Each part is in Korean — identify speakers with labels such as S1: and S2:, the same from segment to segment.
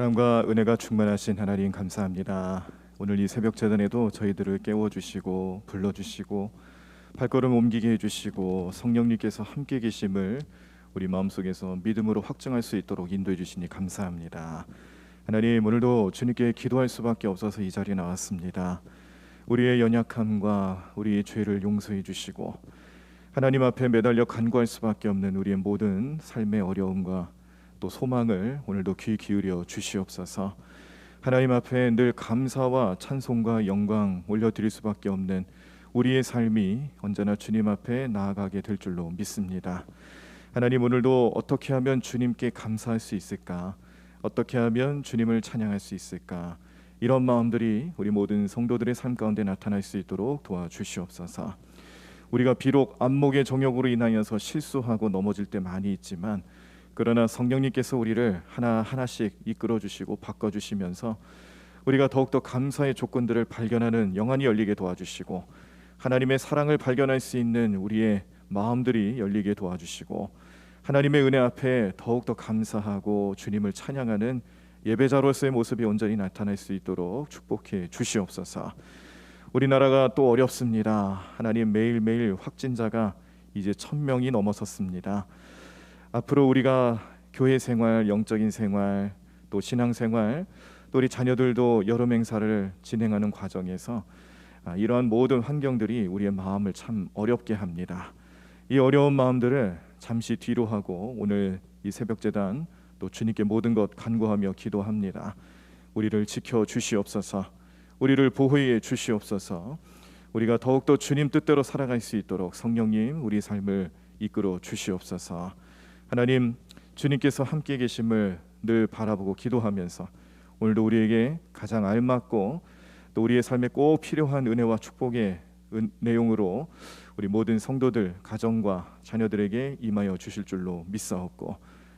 S1: 사랑과 은혜가 충만하신 하나님 감사합니다. 오늘 이 새벽 제단에도 저희들을 깨워주시고 불러주시고 발걸음 옮기게 해주시고 성령님께서 함께 계심을 우리 마음속에서 믿음으로 확증할 수 있도록 인도해 주시니 감사합니다. 하나님, 오늘도 주님께 기도할 수밖에 없어서 이 자리에 나왔습니다. 우리의 연약함과 우리의 죄를 용서해 주시고 하나님 앞에 매달려 간구할 수밖에 없는 우리의 모든 삶의 어려움과 또 소망을 오늘도 귀 기울여 주시옵소서. 하나님 앞에 늘 감사와 찬송과 영광 올려드릴 수밖에 없는 우리의 삶이 언제나 주님 앞에 나아가게 될 줄로 믿습니다. 하나님, 오늘도 어떻게 하면 주님께 감사할 수 있을까? 어떻게 하면 주님을 찬양할 수 있을까? 이런 마음들이 우리 모든 성도들의 삶 가운데 나타날 수 있도록 도와주시옵소서. 우리가 비록 안목의 정욕으로 인하여서 실수하고 넘어질 때 많이 있지만 그러나 성령님께서 우리를 하나하나씩 이끌어주시고 바꿔주시면서 우리가 더욱더 감사의 조건들을 발견하는 영안이 열리게 도와주시고 하나님의 사랑을 발견할 수 있는 우리의 마음들이 열리게 도와주시고 하나님의 은혜 앞에 더욱더 감사하고 주님을 찬양하는 예배자로서의 모습이 온전히 나타날 수 있도록 축복해 주시옵소서. 우리나라가 또 어렵습니다. 하나님, 매일매일 확진자가 이제 1000명이 넘어섰습니다. 앞으로 우리가 교회 생활, 영적인 생활, 또 신앙 생활, 또 우리 자녀들도 여름 행사를 진행하는 과정에서 이러한 모든 환경들이 우리의 마음을 참 어렵게 합니다. 이 어려운 마음들을 잠시 뒤로 하고 오늘 이 새벽 제단 또 주님께 모든 것 간구하며 기도합니다. 우리를 지켜 주시옵소서. 우리를 보호해 주시옵소서. 우리가 더욱더 주님 뜻대로 살아갈 수 있도록 성령님 우리 삶을 이끌어 주시옵소서. 하나님, 주님께서 함께 계심을 늘 바라보고 기도하면서 오늘도 우리에게 가장 알맞고 또 우리의 삶에 꼭 필요한 은혜와 축복의 내용으로 우리 모든 성도들, 가정과 자녀들에게 임하여 주실 줄로 믿사옵고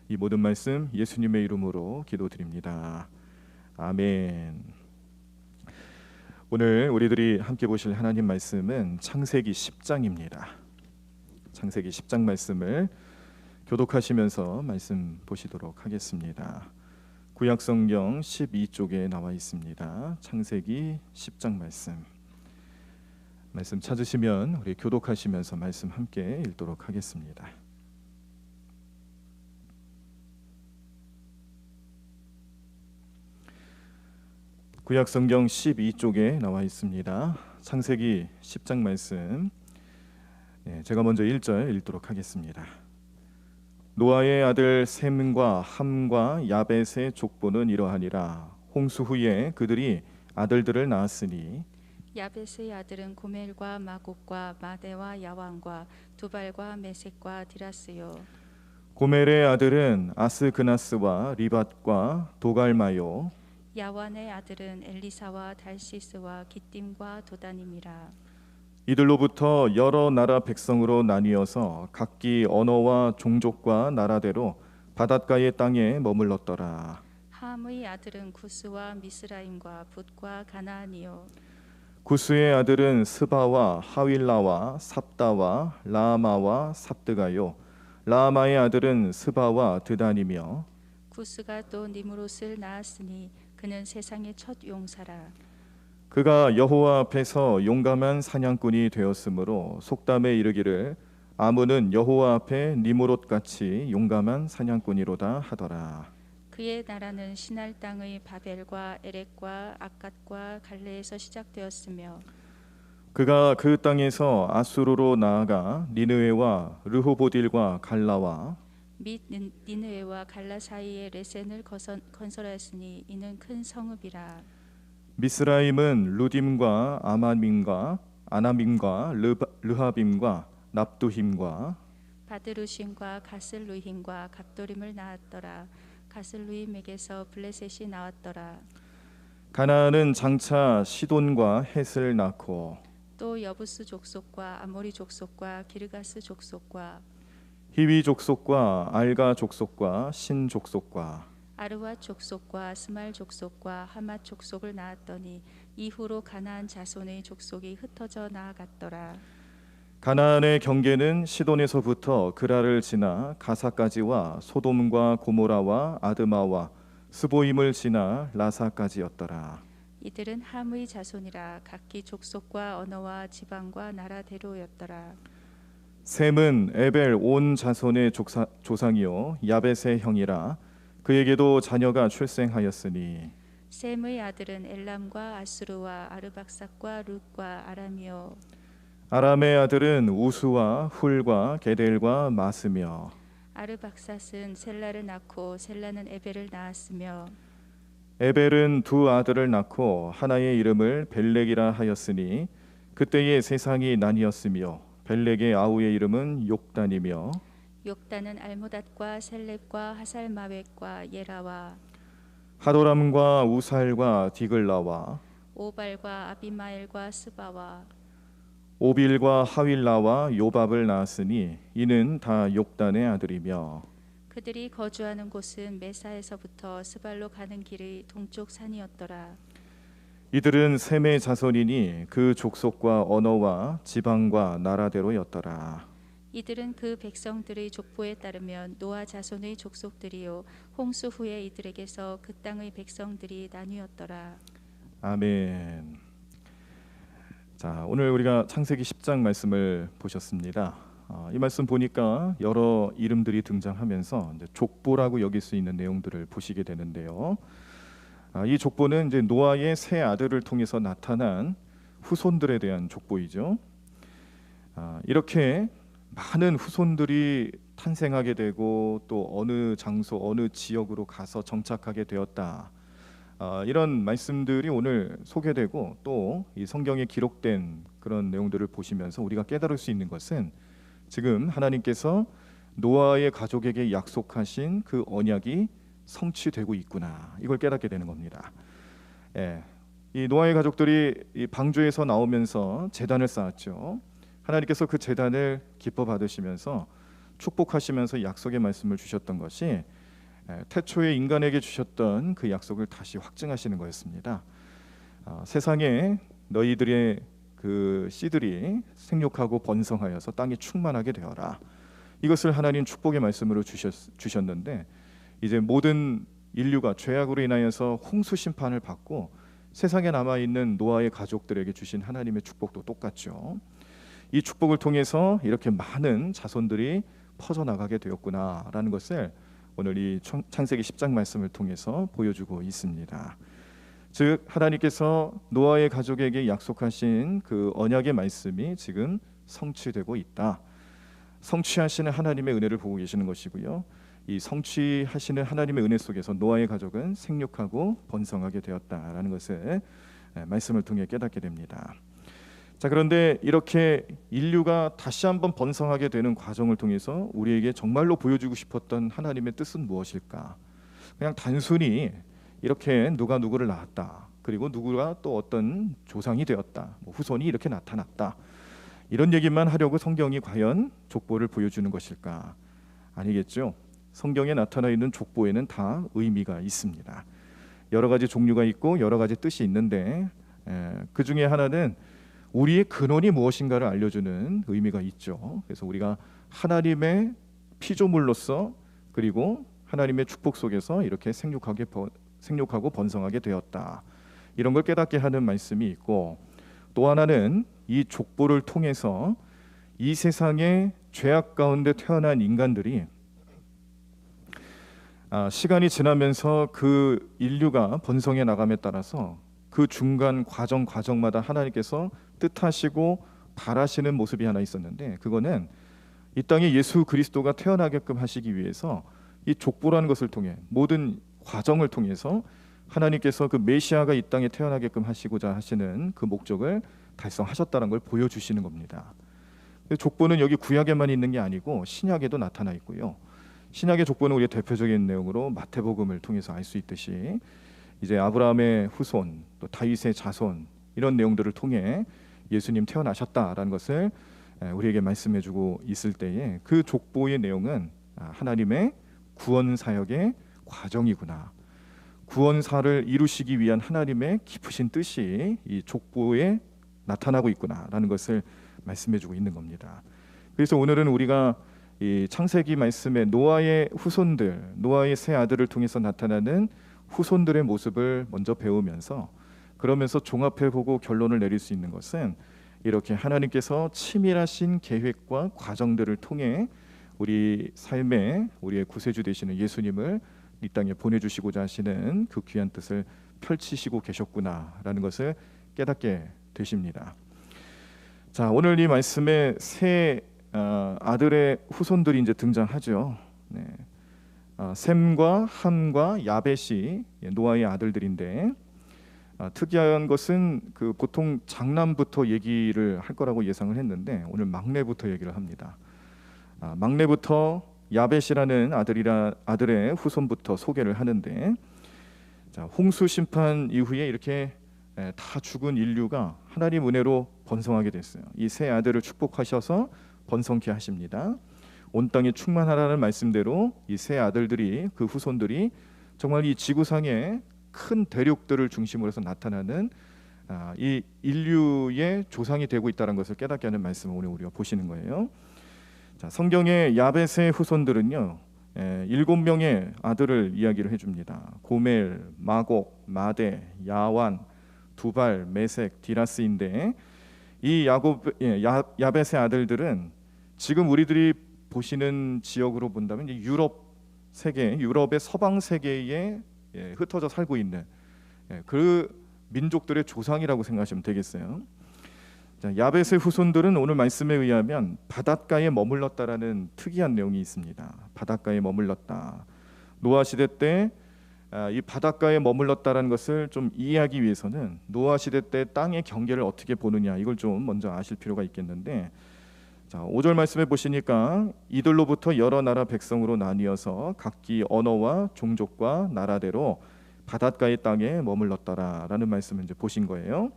S1: 이 모든 말씀 예수님의 이름으로 기도드립니다. 아멘. 오늘 우리들이 함께 보실 하나님 말씀은 창세기 10장입니다. 창세기 10장 말씀을 교독하시면서 말씀 보시도록 하겠습니다. 구약성경 12쪽에 나와 있습니다. 창세기 10장 말씀 찾으시면 우리 교독하시면서 말씀 함께 읽도록 하겠습니다. 구약성경 12쪽에 나와 있습니다. 창세기 10장 말씀, 제가 먼저 1절 읽도록 하겠습니다. 노아의 아들 셈과 함과 야벳의 족보는 이러하니라. 홍수 후에 그들이 아들들을 낳았으니
S2: 야벳의 아들은 고멜과 마곡과 마대와 야완과 두발과 메섹과 디라스요.
S1: 고멜의 아들은 아스그나스와 리밧과 도갈마요.
S2: 야완의 아들은 엘리사와 달시스와 기띔과 도다님이라.
S1: 이들로부터 여러 나라 백성으로 나뉘어서 각기 언어와 종족과 나라대로 바닷가의 땅에 머물렀더라.
S2: 함의 아들은 구스와 미스라임과 붓과 가나안이요.
S1: 구스의 아들은 스바와 하윌라와 삽다와 라마와 삽드가요. 라마의 아들은 스바와 드단이며
S2: 구스가 또 니무롯을 낳았으니 그는 세상의 첫 용사라.
S1: 그가 여호와 앞에서 용감한 사냥꾼이 되었으므로 속담에 이르기를 아문은 여호와 앞에 니무롯같이 용감한 사냥꾼이로다 하더라.
S2: 그의 나라는 시날 땅의 바벨과 에렉과 악갓과 갈레에서 시작되었으며
S1: 그가 그 땅에서 아수르로 나아가 니느웨와 르호보딜과 갈라와
S2: 및 니느웨와 갈라 사이에 레센을 건설하였으니 이는 큰 성읍이라.
S1: 미스라임은 루딤과 아마밈과 아나밈과 르하빔과 납두힘과
S2: 바드루심과 가슬루힘과 갑도림을 낳았더라. 가슬루힘에게서 블레셋이 나왔더라.
S1: 가나안은 장차 시돈과 헷을 낳고
S2: 또 여부스 족속과 아모리 족속과 기르가스 족속과
S1: 히위 족속과 알가 족속과 신 족속과
S2: 아르와 족속과 스말 족속과 하맛 족속을 낳았더니 이후로 가나안 자손의 족속이 흩어져 나아갔더라.
S1: 가나안의 경계는 시돈에서부터 그라를 지나 가사까지와 소돔과 고모라와 아드마와 스보임을 지나 라사까지였더라.
S2: 이들은 함의 자손이라 각기 족속과 언어와 지방과 나라대로였더라.
S1: 셈은 에벨 온 자손의 조상이요 야벳의 형이라. 그에게도 자녀가 출생하였으니
S2: 셈의 아들은 엘람과 아수르와 아르박삭과 룻과 아람이요
S1: 아람의 아들은 우수와 훌과 게델과 마스며
S2: 아르박삿은 셀라를 낳고 셀라는 에벨을 낳았으며
S1: 에벨은 두 아들을 낳고 하나의 이름을 벨렉이라 하였으니 그때의 세상이 나뉘었으며 벨렉의 아우의 이름은 욕단이며
S2: 욕단은 알모닷과 셀렙과 하살마웻과 예라와
S1: 하도람과 우살과 디글라와
S2: 오발과 아비마엘과 스바와
S1: 오빌과 하윌라와 요밥을 낳았으니 이는 다 욕단의 아들이며
S2: 그들이 거주하는 곳은 메사에서부터 스발로 가는 길의 동쪽 산이었더라.
S1: 이들은 셈의 자손이니 그 족속과 언어와 지방과 나라대로였더라.
S2: 이들은 그 백성들의 족보에 따르면 노아 자손의 족속들이요 홍수 후에 이들에게서 그 땅의 백성들이 나뉘었더라.
S1: 아멘. 자, 오늘 우리가 창세기 10장 말씀을 보셨습니다. 이 말씀 보니까 여러 이름들이 등장하면서 이제 족보라고 여길 수 있는 내용들을 보시게 되는데요. 이 족보는 이제 노아의 세 아들을 통해서 나타난 후손들에 대한 족보이죠. 이렇게 많은 후손들이 탄생하게 되고 또 어느 장소, 어느 지역으로 가서 정착하게 되었다. 이런 말씀들이 오늘 소개되고 또 이 성경에 기록된 그런 내용들을 보시면서 우리가 깨달을 수 있는 것은 지금 하나님께서 노아의 가족에게 약속하신 그 언약이 성취되고 있구나. 이걸 깨닫게 되는 겁니다. 이 노아의 가족들이 이 방주에서 나오면서 제단을 쌓았죠. 하나님께서 그 제단을 기뻐 받으시면서 축복하시면서 약속의 말씀을 주셨던 것이 태초에 인간에게 주셨던 그 약속을 다시 확증하시는 거였습니다. 세상에 너희들의 그 씨들이 생육하고 번성하여서 땅이 충만하게 되어라. 이것을 하나님 축복의 말씀으로 주셨는데 이제 모든 인류가 죄악으로 인하여서 홍수 심판을 받고 세상에 남아 있는 노아의 가족들에게 주신 하나님의 축복도 똑같죠. 이 축복을 통해서 이렇게 많은 자손들이 퍼져나가게 되었구나라는 것을 오늘 이 창세기 10장 말씀을 통해서 보여주고 있습니다. 즉 하나님께서 노아의 가족에게 약속하신 그 언약의 말씀이 지금 성취되고 있다. 성취하시는 하나님의 은혜를 보고 계시는 것이고요. 이 성취하시는 하나님의 은혜 속에서 노아의 가족은 생육하고 번성하게 되었다라는 것을 말씀을 통해 깨닫게 됩니다. 자, 그런데 이렇게 인류가 다시 한번 번성하게 되는 과정을 통해서 우리에게 정말로 보여주고 싶었던 하나님의 뜻은 무엇일까? 그냥 단순히 이렇게 누가 누구를 낳았다. 그리고 누구가 또 어떤 조상이 되었다. 후손이 이렇게 나타났다. 이런 얘기만 하려고 성경이 과연 족보를 보여주는 것일까? 아니겠죠. 성경에 나타나 있는 족보에는 다 의미가 있습니다. 여러 가지 종류가 있고 여러 가지 뜻이 있는데 그 중에 하나는 우리의 근원이 무엇인가를 알려주는 의미가 있죠. 그래서 우리가 하나님의 피조물로서 그리고 하나님의 축복 속에서 이렇게 생육하고 번성하게 되었다. 이런 걸 깨닫게 하는 말씀이 있고 또 하나는 이 족보를 통해서 이 세상의 죄악 가운데 태어난 인간들이 시간이 지나면서 그 인류가 번성해 나감에 따라서 그 중간 과정마다 하나님께서 뜻하시고 바라시는 모습이 하나 있었는데 그거는 이 땅에 예수 그리스도가 태어나게끔 하시기 위해서 이 족보라는 것을 통해 모든 과정을 통해서 하나님께서 그 메시아가 이 땅에 태어나게끔 하시고자 하시는 그 목적을 달성하셨다는 걸 보여주시는 겁니다. 족보는 여기 구약에만 있는 게 아니고 신약에도 나타나 있고요. 신약의 족보는 우리의 대표적인 내용으로 마태복음을 통해서 알 수 있듯이 이제 아브라함의 후손, 또 다윗의 자손 이런 내용들을 통해 예수님 태어나셨다라는 것을 우리에게 말씀해주고 있을 때에 그 족보의 내용은 하나님의 구원 사역의 과정이구나. 구원사를 이루시기 위한 하나님의 깊으신 뜻이 이 족보에 나타나고 있구나라는 것을 말씀해주고 있는 겁니다. 그래서 오늘은 우리가 이 창세기 말씀에 노아의 후손들, 노아의 세 아들을 통해서 나타나는 후손들의 모습을 먼저 배우면서 그러면서 종합해보고 결론을 내릴 수 있는 것은 이렇게 하나님께서 치밀하신 계획과 과정들을 통해 우리 삶에 우리의 구세주 되시는 예수님을 이 땅에 보내주시고자 하시는 그 귀한 뜻을 펼치시고 계셨구나라는 것을 깨닫게 되십니다. 자, 오늘 이 말씀에 세 아들의 후손들이 이제 등장하죠. 네. 셈과 함과 야벳이 노아의 아들들인데 특이한 것은 그 보통 장남부터 얘기를 할 거라고 예상을 했는데 오늘 막내부터 얘기를 합니다. 막내부터 야벳이라는 아들의 후손부터 소개를 하는데, 자, 홍수 심판 이후에 이렇게 다 죽은 인류가 하나님 은혜로 번성하게 됐어요. 이 세 아들을 축복하셔서 번성케 하십니다. 온 땅에 충만하라는 말씀대로 이 세 아들들이, 그 후손들이 정말 이 지구상에 큰 대륙들을 중심으로 해서 나타나는 이 인류의 조상이 되고 있다는 것을 깨닫게 하는 말씀을 오늘 우리가 보시는 거예요. 자, 성경의 야벳의 후손들은요, 7명의 아들을 이야기를 해줍니다. 고멜, 마곡, 마대, 야완, 두발, 메색, 디라스인데 이 야벳의 아들들은 지금 우리들이 보시는 지역으로 본다면 유럽 세계, 유럽의 서방 세계에 흩어져 살고 있는 그 민족들의 조상이라고 생각하시면 되겠어요. 자, 야벳의 후손들은 오늘 말씀에 의하면 바닷가에 머물렀다라는 특이한 내용이 있습니다. 바닷가에 머물렀다. 노아 시대 때 이 바닷가에 머물렀다라는 것을 좀 이해하기 위해서는 노아 시대 때 땅의 경계를 어떻게 보느냐, 이걸 좀 먼저 아실 필요가 있겠는데, 자, 5절 말씀에 보시니까 이들로부터 여러 나라 백성으로 나뉘어서 각기 언어와 종족과 나라대로 바닷가의 땅에 머물렀더라라는 말씀을 이제 보신 거예요.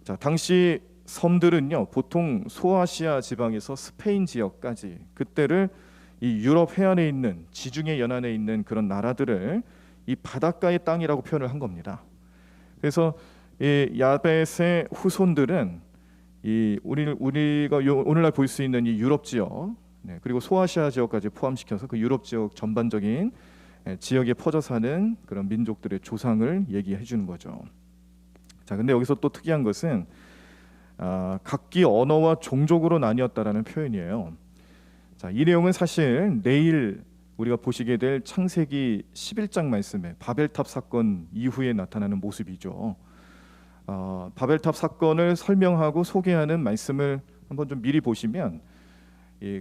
S1: 자, 당시 섬들은요, 보통 소아시아 지방에서 스페인 지역까지, 그때를 이 유럽 해안에 있는, 지중해 연안에 있는 그런 나라들을 이 바닷가의 땅이라고 표현을 한 겁니다. 그래서 이 야벳의 후손들은 이 우리가 오늘날 볼 수 있는 이 유럽 지역, 그리고 소아시아 지역까지 포함시켜서 그 유럽 지역 전반적인 지역에 퍼져 사는 그런 민족들의 조상을 얘기해 주는 거죠. 자, 근데 여기서 또 특이한 것은 각기 언어와 종족으로 나뉘었다라는 표현이에요. 자, 이 내용은 사실 내일 우리가 보시게 될 창세기 11장 말씀에 바벨탑 사건 이후에 나타나는 모습이죠. 바벨탑 사건을 설명하고 소개하는 말씀을 한번 좀 미리 보시면,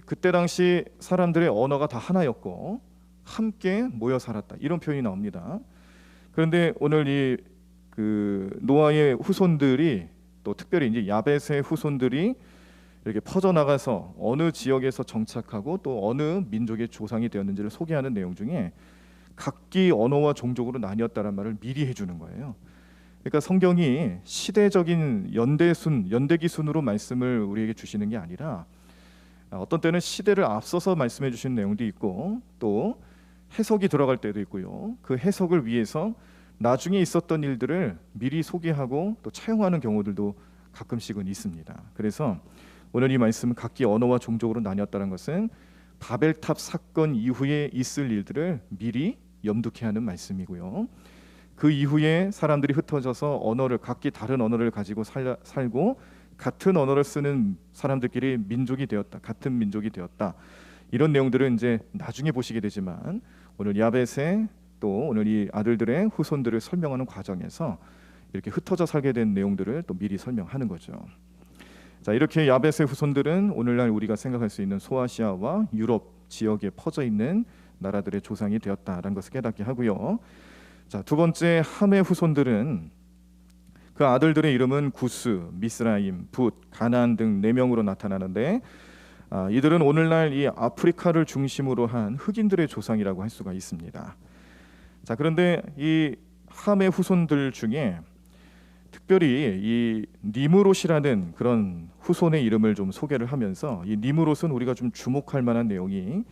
S1: 그때 당시 사람들의 언어가 다 하나였고 함께 모여 살았다, 이런 표현이 나옵니다. 그런데 오늘 그 노아의 후손들이, 또 특별히 이제 야벳의 후손들이 이렇게 퍼져나가서 어느 지역에서 정착하고 또 어느 민족의 조상이 되었는지를 소개하는 내용 중에 각기 언어와 종족으로 나뉘었다는 말을 미리 해주는 거예요. 그러니까 성경이 시대적인 연대기순으로 말씀을 우리에게 주시는 게 아니라 어떤 때는 시대를 앞서서 말씀해 주시는 내용도 있고 또 해석이 들어갈 때도 있고요. 그 해석을 위해서 나중에 있었던 일들을 미리 소개하고 또 차용하는 경우들도 가끔씩은 있습니다. 그래서 오늘 이 말씀은 각기 언어와 종족으로 나뉘었다는 것은 바벨탑 사건 이후에 있을 일들을 미리 염두케 하는 말씀이고요. 그 이후에 사람들이 흩어져서 각기 다른 언어를 가지고 살고 같은 언어를 쓰는 사람들끼리 민족이 되었다, 같은 민족이 되었다, 이런 내용들은 이제 나중에 보시게 되지만 오늘 야벳의 또 오늘 이 아들들의 후손들을 설명하는 과정에서 이렇게 흩어져 살게 된 내용들을 또 미리 설명하는 거죠. 자, 이렇게 야벳의 후손들은 오늘날 우리가 생각할 수 있는 소아시아와 유럽 지역에 퍼져 있는 나라들의 조상이 되었다라는 것을 깨닫게 하고요. 자, 두 번째 함의 후손들은 그 아들들의 이름은 구스, 미스라임, 붓, 가나안 등 4명으로 나타나는데 이들은 오늘날 이 아프리카를 중심으로 한 흑인들의 조상이라고 할 수가 있습니다. 자, 그런데 이 함의 후손들 중에 특별히 이 니므롯이라는 그런 후손의 이름을 좀 소개를 하면서, 이 니므롯은 우리가 좀 주목할 만한 내용이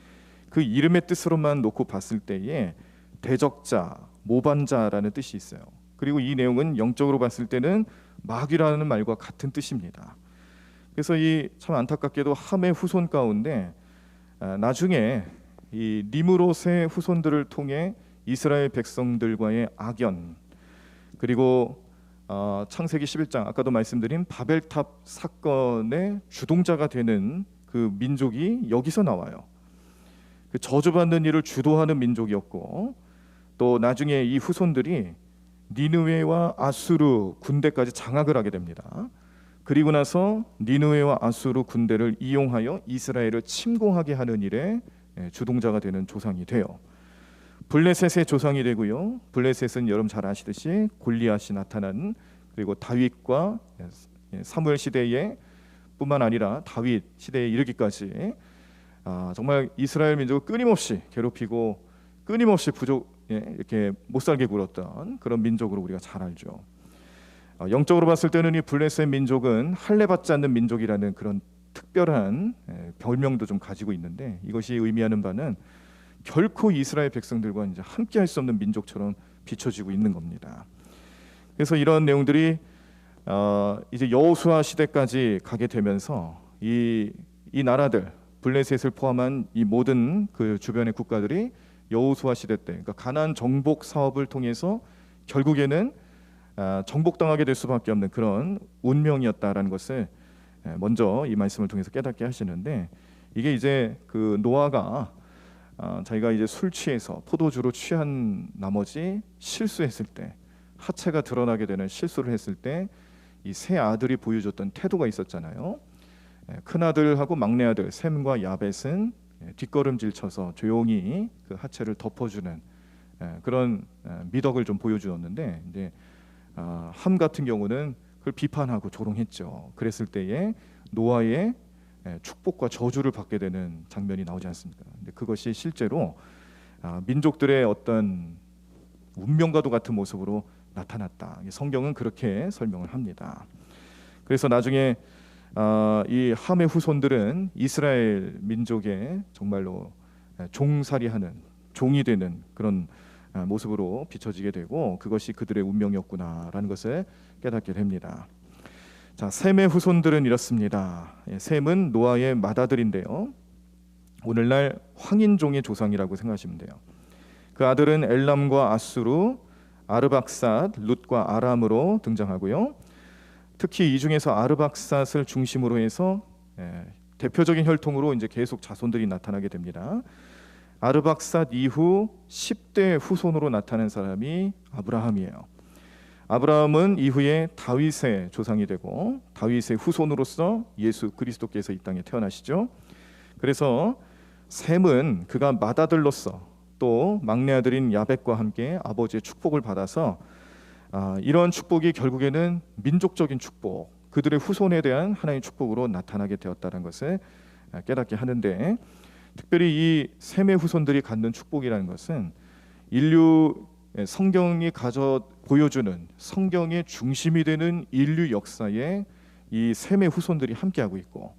S1: 그 이름의 뜻으로만 놓고 봤을 때에 대적자, 모반자라는 뜻이 있어요. 그리고 이 내용은 영적으로 봤을 때는 마귀라는 말과 같은 뜻입니다. 그래서 이 참 안타깝게도 함의 후손 가운데 나중에 이 니므롯의 후손들을 통해 이스라엘 백성들과의 악연, 그리고 창세기 11장 아까도 말씀드린 바벨탑 사건의 주동자가 되는 그 민족이 여기서 나와요. 그 저주받는 일을 주도하는 민족이었고, 또 나중에 이 후손들이 니느웨와 아수르 군대까지 장악을 하게 됩니다. 그리고 나서 니느웨와 아수르 군대를 이용하여 이스라엘을 침공하게 하는 일에 주동자가 되는 조상이 돼요. 블레셋의 조상이 되고요. 블레셋은 여러분 잘 아시듯이 골리앗이 나타난, 그리고 다윗과 사무엘 시대에 뿐만 아니라 다윗 시대에 이르기까지 정말 이스라엘 민족을 끊임없이 괴롭히고 끊임없이 이렇게 못살게 굴었던 그런 민족으로 우리가 잘 알죠. 영적으로 봤을 때는 이 블레셋 민족은 할례받지 않는 민족이라는 그런 특별한 별명도 좀 가지고 있는데, 이것이 의미하는 바는 결코 이스라엘 백성들과 이제 함께할 수 없는 민족처럼 비춰지고 있는 겁니다. 그래서 이런 내용들이 이제 여호수아 시대까지 가게 되면서 이 나라들, 블레셋을 포함한 이 모든 그 주변의 국가들이 여호수아 시대 때, 그러니까 가나안 정복 사업을 통해서 결국에는 정복당하게 될 수밖에 없는 그런 운명이었다라는 것을 먼저 이 말씀을 통해서 깨닫게 하시는데, 이게 이제 그 노아가 자기가 이제 술 취해서 포도주로 취한 나머지 실수했을 때, 하체가 드러나게 되는 실수를 했을 때 이 세 아들이 보여줬던 태도가 있었잖아요. 큰 아들하고 막내 아들 셈과 야벳은 뒷걸음질 쳐서 조용히 그 하체를 덮어주는 그런 미덕을 좀 보여주었는데, 이제 함 같은 경우는 그걸 비판하고 조롱했죠. 그랬을 때에 노아의 축복과 저주를 받게 되는 장면이 나오지 않습니까? 근데 그것이 실제로 민족들의 어떤 운명과도 같은 모습으로 나타났다. 성경은 그렇게 설명을 합니다. 그래서 나중에 이 함의 후손들은 이스라엘 민족의 정말로 종살이하는 종이 되는 그런 모습으로 비춰지게 되고, 그것이 그들의 운명이었구나라는 것을 깨닫게 됩니다. 자, 셈의 후손들은 이렇습니다. 셈은 노아의 맏아들인데요, 오늘날 황인종의 조상이라고 생각하시면 돼요. 그 아들은 엘람과 아수르, 아르박삿, 룻과 아람으로 등장하고요. 특히 이 중에서 아르박삿을 중심으로 해서 대표적인 혈통으로 이제 계속 자손들이 나타나게 됩니다. 아르박삿 이후 10대 후손으로 나타난 사람이 아브라함이에요. 아브라함은 이후에 다윗의 조상이 되고 다윗의 후손으로서 예수 그리스도께서 이 땅에 태어나시죠. 그래서 셈은 그가 맏아들로서 또 막내 아들인 야벳과 함께 아버지의 축복을 받아서 이런 축복이 결국에는 민족적인 축복, 그들의 후손에 대한 하나님의 축복으로 나타나게 되었다는 것을 깨닫게 하는데, 특별히 이 셈의 후손들이 갖는 축복이라는 것은 인류 성경이 보여주는 성경의 중심이 되는 인류 역사에 이 셈의 후손들이 함께하고 있고,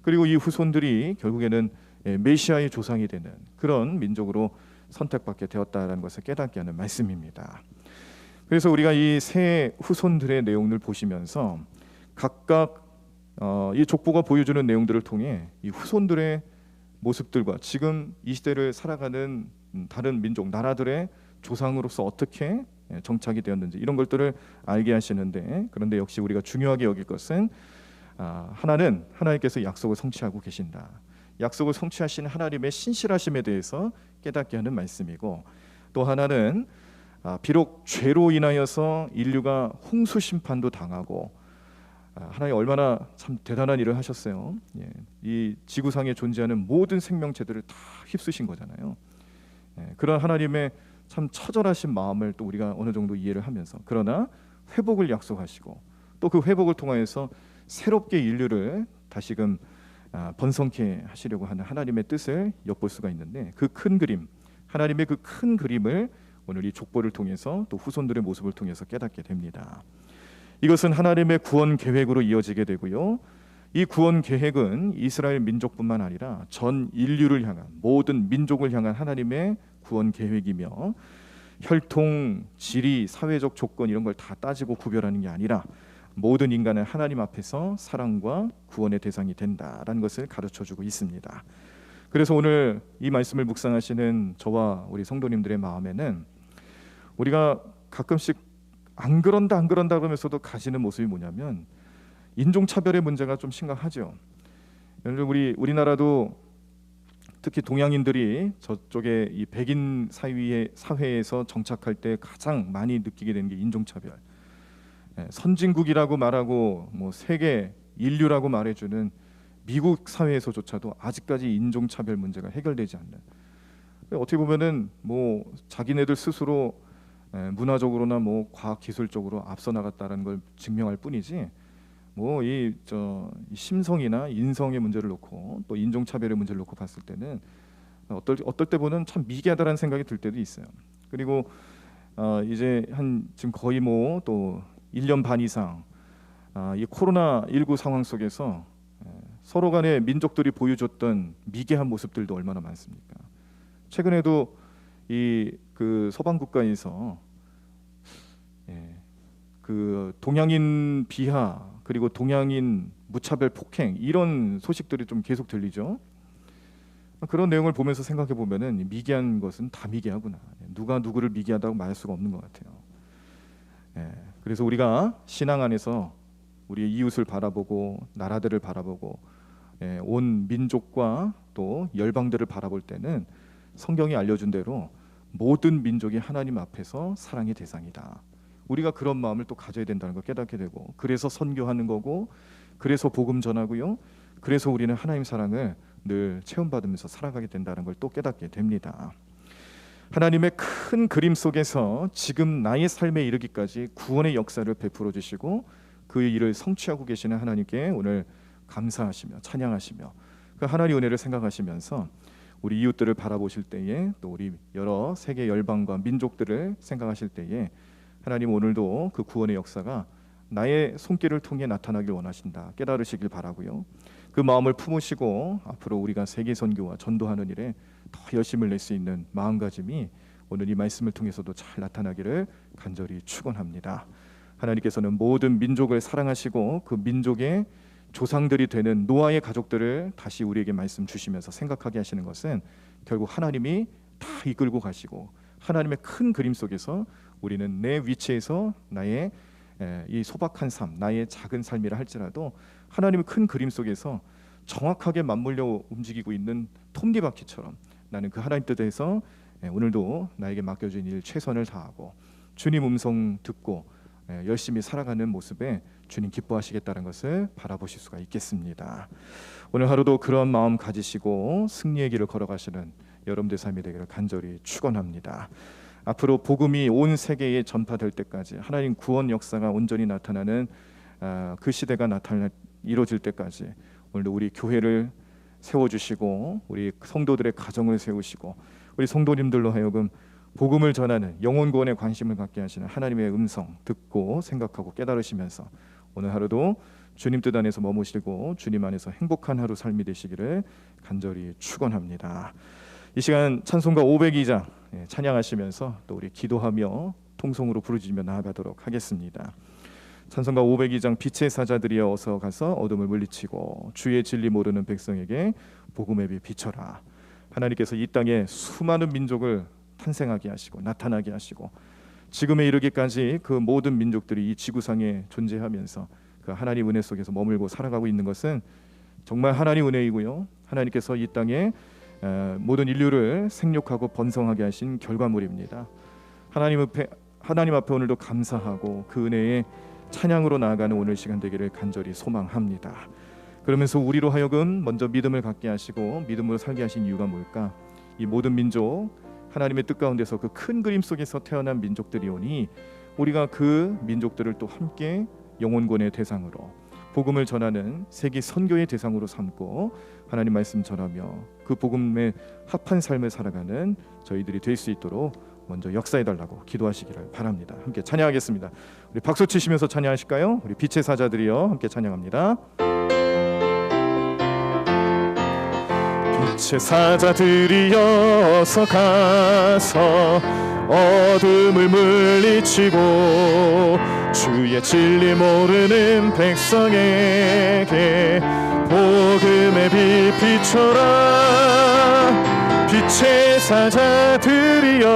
S1: 그리고 이 후손들이 결국에는 메시아의 조상이 되는 그런 민족으로 선택받게 되었다는 것을 깨닫게 하는 말씀입니다. 그래서 우리가 이 세 후손들의 내용을 보시면서 각각 이 족보가 보여주는 내용들을 통해 이 후손들의 모습들과 지금 이 시대를 살아가는 다른 민족, 나라들의 조상으로서 어떻게 정착이 되었는지 이런 것들을 알게 하시는데, 그런데 역시 우리가 중요하게 여길 것은 하나는 하나님께서 약속을 성취하고 계신다. 약속을 성취하신 하나님의 신실하심에 대해서 깨닫게 하는 말씀이고, 또 하나는 비록 죄로 인하여서 인류가 홍수 심판도 당하고 하나님 얼마나 참 대단한 일을 하셨어요. 이 지구상에 존재하는 모든 생명체들을 다 휩쓰신 거잖아요. 그런 하나님의 참 처절하신 마음을 또 우리가 어느 정도 이해를 하면서, 그러나 회복을 약속하시고 또 그 회복을 통하여서 새롭게 인류를 다시금 번성케 하시려고 하는 하나님의 뜻을 엿볼 수가 있는데, 그 큰 그림, 하나님의 그 큰 그림을 오늘 이 족보를 통해서 또 후손들의 모습을 통해서 깨닫게 됩니다. 이것은 하나님의 구원 계획으로 이어지게 되고요. 이 구원 계획은 이스라엘 민족뿐만 아니라 전 인류를 향한, 모든 민족을 향한 하나님의 구원 계획이며, 혈통, 지리, 사회적 조건 이런 걸 다 따지고 구별하는 게 아니라 모든 인간은 하나님 앞에서 사랑과 구원의 대상이 된다라는 것을 가르쳐주고 있습니다. 그래서 오늘 이 말씀을 묵상하시는 저와 우리 성도님들의 마음에는 우리가 가끔씩 안 그런다 그러면서도 가지는 모습이 뭐냐면 인종차별의 문제가 좀 심각하죠. 우리나라도 특히 동양인들이 저쪽에 이 백인 사회에서 정착할 때 가장 많이 느끼게 되는 게 인종차별. 선진국이라고 말하고 뭐 세계 인류라고 말해주는 미국 사회에서조차도 아직까지 인종차별 문제가 해결되지 않는. 어떻게 보면은 뭐 자기네들 스스로 문화적으로나 뭐 과학기술적으로 앞서 나갔다는 걸 증명할 뿐이지 뭐 이 심성이나 인성의 문제를 놓고 또 인종차별의 문제를 놓고 봤을 때는 어떨 때 보면 참 미개하다라는 생각이 들 때도 있어요. 그리고 이제 지금 거의 뭐 또 1년 반 이상 이 코로나19 상황 속에서 서로 간에 민족들이 보여줬던 미개한 모습들도 얼마나 많습니까? 최근에도 그 서방 국가에서 그 동양인 비하 그리고 동양인 무차별 폭행 이런 소식들이 좀 계속 들리죠. 그런 내용을 보면서 생각해 보면은 미개한 것은 다 미개하구나. 누가 누구를 미개하다고 말할 수가 없는 것 같아요. 그래서 우리가 신앙 안에서 우리의 이웃을 바라보고 나라들을 바라보고 온 민족과 또 열방들을 바라볼 때는 성경이 알려준 대로 모든 민족이 하나님 앞에서 사랑의 대상이다. 우리가 그런 마음을 또 가져야 된다는 걸 깨닫게 되고 그래서 선교하는 거고 그래서 복음 전하고요. 그래서 우리는 하나님 사랑을 늘 체험받으면서 살아가게 된다는 걸 또 깨닫게 됩니다. 하나님의 큰 그림 속에서 지금 나의 삶에 이르기까지 구원의 역사를 베풀어 주시고 그 일을 성취하고 계시는 하나님께 오늘 감사하시며 찬양하시며 그 하나님의 은혜를 생각하시면서 우리 이웃들을 바라보실 때에 또 우리 여러 세계 열방과 민족들을 생각하실 때에 하나님 오늘도 그 구원의 역사가 나의 손길을 통해 나타나길 원하신다 깨달으시길 바라고요. 그 마음을 품으시고 앞으로 우리가 세계 선교와 전도하는 일에 더 열심을 낼 수 있는 마음가짐이 오늘 이 말씀을 통해서도 잘 나타나기를 간절히 축원합니다. 하나님께서는 모든 민족을 사랑하시고 그 민족의 조상들이 되는 노아의 가족들을 다시 우리에게 말씀 주시면서 생각하게 하시는 것은 결국 하나님이 다 이끌고 가시고 하나님의 큰 그림 속에서 우리는 내 위치에서 나의 이 소박한 삶, 나의 작은 삶이라 할지라도 하나님의 큰 그림 속에서 정확하게 맞물려 움직이고 있는 톱니바퀴처럼 나는 그 하나님 뜻에서 오늘도 나에게 맡겨진 일 최선을 다하고 주님 음성 듣고 열심히 살아가는 모습에 주님 기뻐하시겠다는 것을 바라보실 수가 있겠습니다. 오늘 하루도 그런 마음 가지시고 승리의 길을 걸어가시는 여러분들 삶이 되기를 간절히 축원합니다. 앞으로 복음이 온 세계에 전파될 때까지 하나님 구원 역사가 온전히 나타나는 그 시대가 이루어질 때까지 오늘도 우리 교회를 세워주시고 우리 성도들의 가정을 세우시고 우리 성도님들로 하여금 복음을 전하는 영혼 구원에 관심을 갖게 하시는 하나님의 음성 듣고 생각하고 깨달으시면서 오늘 하루도 주님 뜻 안에서 머무시고 주님 안에서 행복한 하루 삶이 되시기를 간절히 축원합니다. 이 시간 찬송가 502장 찬양하시면서 또 우리 기도하며 통성으로 부르짖으며 나아가도록 하겠습니다. 찬송가 502장 빛의 사자들이여 어서 가서 어둠을 물리치고 주의 진리 모르는 백성에게 복음의 빛 비춰라. 하나님께서 이 땅에 수많은 민족을 탄생하게 하시고 나타나게 하시고 지금에 이르기까지 그 모든 민족들이 이 지구상에 존재하면서 그 하나님 은혜 속에서 머물고 살아가고 있는 것은 정말 하나님 은혜이고요. 하나님께서 이 땅에 모든 인류를 생육하고 번성하게 하신 결과물입니다. 하나님 앞에 오늘도 감사하고 그 은혜에 찬양으로 나아가는 오늘 시간 되기를 간절히 소망합니다. 그러면서 우리로 하여금 먼저 믿음을 갖게 하시고 믿음으로 살게 하신 이유가 뭘까? 이 모든 민족 하나님의 뜻 가운데서 그 큰 그림 속에서 태어난 민족들이오니 우리가 그 민족들을 또 함께 영혼권의 대상으로 복음을 전하는 세계 선교의 대상으로 삼고 하나님 말씀 전하며 그 복음에 합한 삶을 살아가는 저희들이 될 수 있도록 먼저 역사해달라고 기도하시기를 바랍니다. 함께 찬양하겠습니다. 우리 박수 치시면서 찬양하실까요? 우리 빛의 사자들이여 함께 찬양합니다. 빛의 사자들이여 어서 가서 어둠을 물리치고 주의 진리 모르는 백성에게 복음의 빛 비춰라. 빛의 사자들이여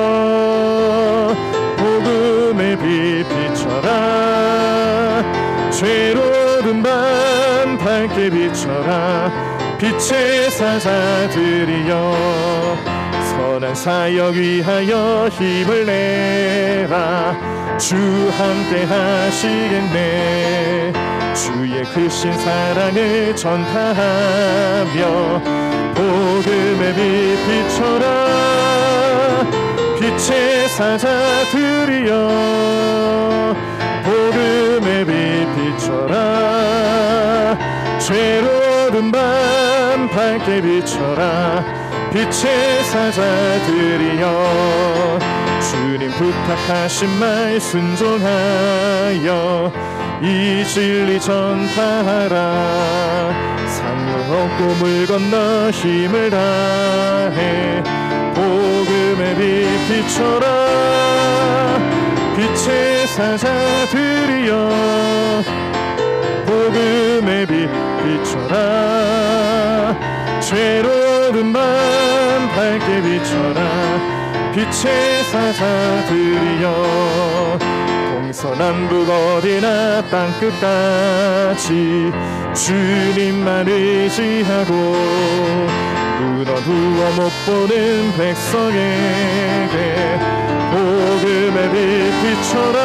S1: 복음의 빛 비춰라. 죄로운 밤 밝게 비춰라. 빛의 사자들이여 선한 사역 위하여 힘을 내라. 주 함께 하시겠네. 주의 크신 사랑을 전파하며 복음의 빛 비춰라. 빛의 사자들이여 복음의 빛 비춰라. 죄로운 밤 밝게 비춰라. 빛의 사자들이여 주님 부탁하신 말 순종하여 이 진리 전파하라. 상을 얻고 물 건너 힘을 다해 복음의 빛 비춰라. 빛의 사자들이여 복음의 빛 비춰라. 죄로운 밤 밝게 비춰라. 빛의 사자들이여 동서남북 어디나 땅끝까지 주님만 의지하고 눈 어두워 못 보는 백성에게 복음의 빛 비춰라.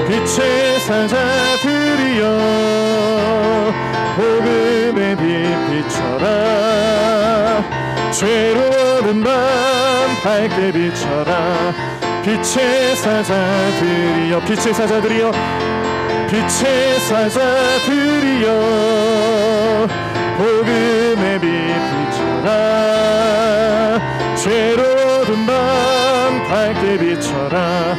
S1: 빛의 사자들이여 복음의 빛 비춰라. 죄로운 밤 밝게 비춰라. 빛의 사자들이여 빛의 사자들이여 빛의 사자들이여 복음의 빛 비춰라. 죄로운 밤 밝게 비춰라.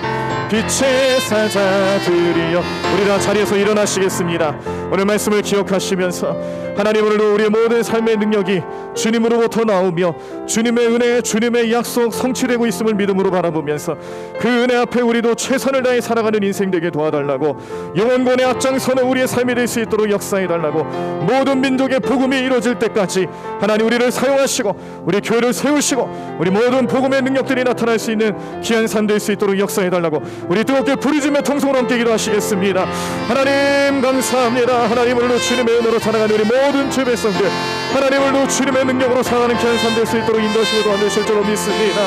S1: 빛의 사자들이여. 우리 다 자리에서 일어나시겠습니다. 오늘 말씀을 기억하시면서 하나님 오늘도 우리의 모든 삶의 능력이 주님으로부터 나오며 주님의 은혜 주님의 약속 성취되고 있음을 믿음으로 바라보면서 그 은혜 앞에 우리도 최선을 다해 살아가는 인생 되게 도와달라고 영원권의 앞장서는 우리의 삶이 될 수 있도록 역사해달라고 모든 민족의 복음이 이루어질 때까지 하나님 우리를 사용하시고 우리 교회를 세우시고 우리 모든 복음의 능력들이 나타날 수 있는 귀한 삶 될 수 있도록 역사해달라고 우리 뜨겁게 부르짖으며 통성으로 함께 기도하시겠습니다. 하나님 감사합니다. 하나님 오늘도 주님의 은혜로 살아가는 우리 모든 주 백성들 하나님 오늘도 주님의 능력으로 살아가는 귀한 삶 될 수 있도록 인도하시고 도와주실 줄로 믿습니다.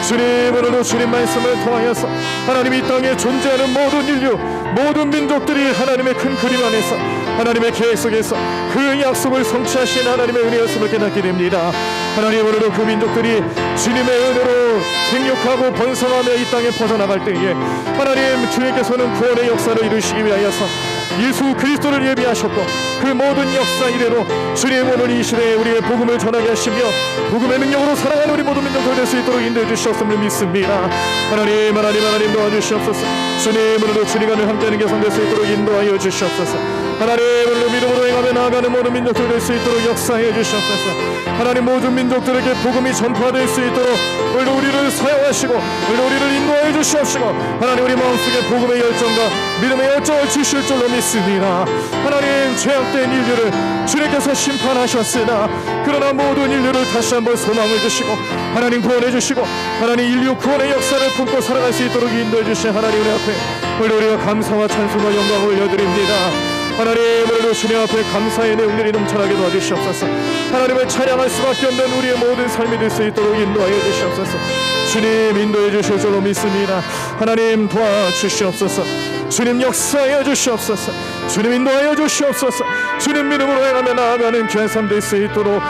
S1: 주님 오늘도 주님 말씀을 통하여서 하나님 이 땅에 존재하는 모든 인류 모든 민족들이 하나님의 큰 그림 안에서 하나님의 계획 속에서 그 약속을 성취하신 하나님의 은혜였음을 깨닫게 됩니다. 하나님 오늘도 그 민족들이 주님의 은혜로 생육하고 번성하며 이 땅에 퍼져나갈 때에 하나님 주님께서는 구원의 역사를 이루시기 위하여서 예수 그리스도를 예비하셨고 그 모든 역사 이래로 주님 오늘 이 시대에 우리의 복음을 전하게 하시며 복음의 능력으로 살아가는 우리 모든 민족들 될 수 있도록 인도해 주시옵음을 믿습니다. 하나님 도와주시옵소서. 주님 오늘도 주님과 함께하는 개선 될 수 있도록 인도하여 주시옵소서. 하나님 오늘도 믿음으로 행하며 나아가는 모든 민족들 될 수 있도록 역사해 주시옵소서. 하나님 모든 민족들에게 복음이 전파될 수 있도록 오늘도 우리를 사용하시고 오늘도 우리를 인도하여 주시옵시고 하나님 우리 마음속에 복음의 열정과 믿음의 열정을 주실 줄로 믿습니다. 하나님 죄악된 인류를 주님께서 심판하셨으나 그러나 모든 인류를 다시 한번 소망을 주시고 하나님 구원해 주시고 하나님 인류 구원의 역사를 품고 살아갈 수 있도록 인도해 주신 하나님 우리 앞에 오늘 우리가 감사와 찬송과 영광을 올려드립니다. 하나님 오늘도 주님 앞에 감사의 내용들이 넘쳐나게 도와주시옵소서. 하나님을 찬양할 수밖에 없는 우리의 모든 삶이 될 수 있도록 인도하여 주시옵소서. 주님 인도해 주실 줄로 믿습니다. 하나님 도와주시옵소서. 주님 역사하여 주시옵소서. 주님 인도하여 주시옵소서. 주님 믿음으로 행하며 나아가는 귀한 삶 될 수 있도록